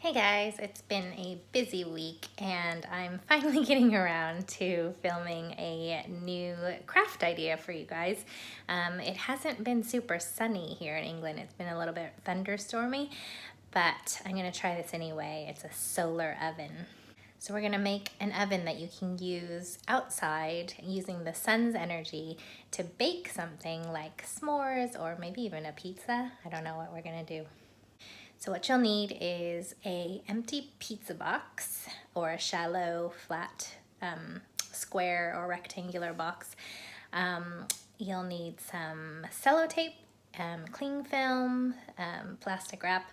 Hey guys, it's been a busy week and I'm finally getting around to filming a new craft idea for you guys. It hasn't been super sunny here in England. It's been a little bit thunderstormy, but I'm gonna try this anyway. It's a solar oven. So we're gonna make an oven that you can use outside using the sun's energy to bake something like s'mores or maybe even a pizza. I don't know what we're gonna do. So what you'll need is a empty pizza box or a shallow, flat, square or rectangular box. You'll need some sellotape, cling film, plastic wrap,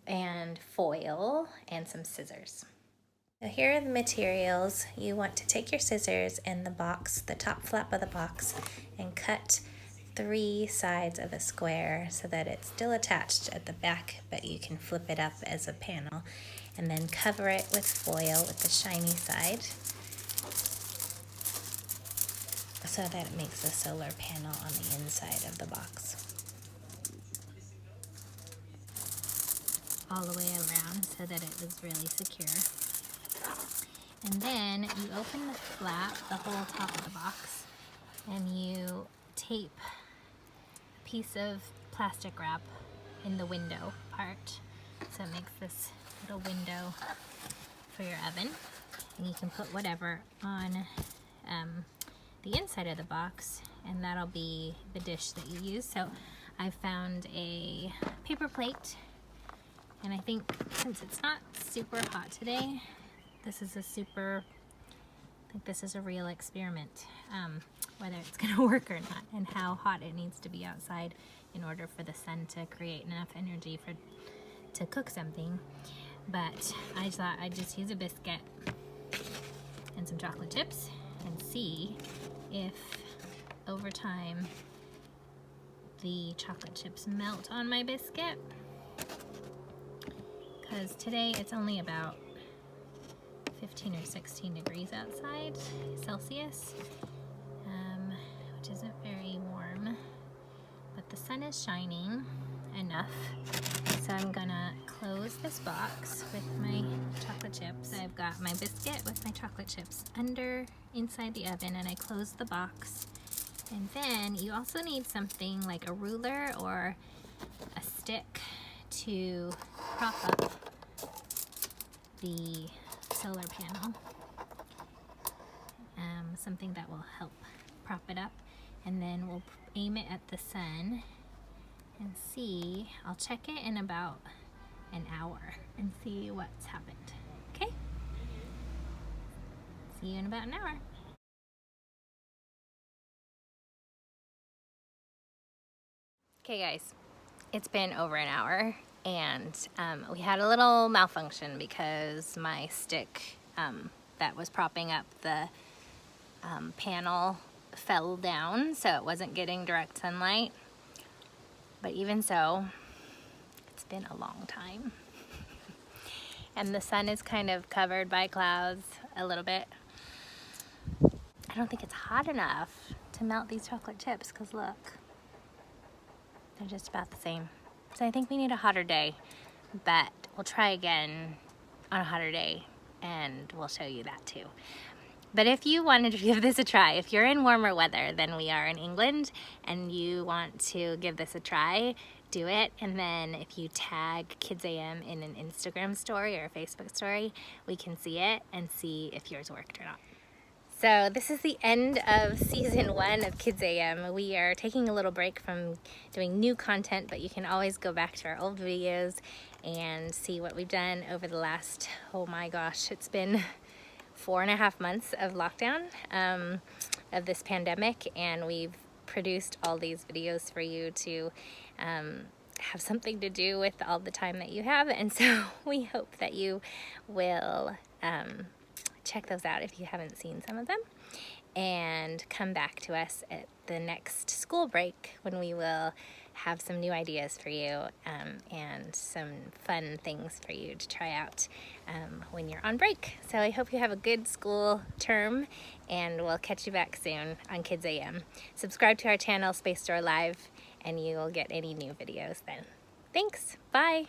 and foil, and some scissors. So here are the materials. You want to take your scissors and the box, the top flap of the box, and cut 3 sides of a square so that it's still attached at the back, but you can flip it up as a panel, and then cover it with foil with the shiny side so that it makes a solar panel on the inside of the box. All the way around so that it was really secure. And then you open the flap, the whole top of the box, and you tape piece of plastic wrap in the window part, so it makes this little window for your oven, and you can put whatever on the inside of the box, and that'll be the dish that you use. So I found a paper plate, and I think since it's not super hot today, this is a real experiment, whether it's gonna work or not, and how hot it needs to be outside in order for the sun to create enough energy to cook something. But I thought I'd just use a biscuit and some chocolate chips and see if over time the chocolate chips melt on my biscuit, because today it's only about 15 or 16 degrees outside Celsius, which isn't very warm, but the sun is shining enough. So I'm gonna close this box with my chocolate chips. I've got my biscuit with my chocolate chips inside the oven, and I close the box. And then you also need something like a ruler or a stick to prop up the solar panel, something that will help prop it up, and then we'll aim it at the sun and see. I'll check it in about an hour and see what's happened. Okay? See you in about an hour. Okay guys, it's been over an hour, and we had a little malfunction because my stick that was propping up the panel fell down, so it wasn't getting direct sunlight. But even so, it's been a long time. And the sun is kind of covered by clouds a little bit. I don't think it's hot enough to melt these chocolate chips, because look, they're just about the same. So I think we need a hotter day, but we'll try again on a hotter day and we'll show you that too. But if you wanted to give this a try, if you're in warmer weather than we are in England and you want to give this a try, do it. And then if you tag KidsAM in an Instagram story or a Facebook story, we can see it and see if yours worked or not. So this is the end of season 1 of KidsAM. We are taking a little break from doing new content, but you can always go back to our old videos and see what we've done over the last, oh my gosh, it's been 4.5 months of lockdown, of this pandemic, and we've produced all these videos for you to have something to do with all the time that you have. And so we hope that you will check those out if you haven't seen some of them, and come back to us at the next school break when we will have some new ideas for you, and some fun things for you to try out when you're on break. So I hope you have a good school term, and we'll catch you back soon on KidsAM. Subscribe to our channel, Space Store Live, and you will get any new videos then. Thanks, bye.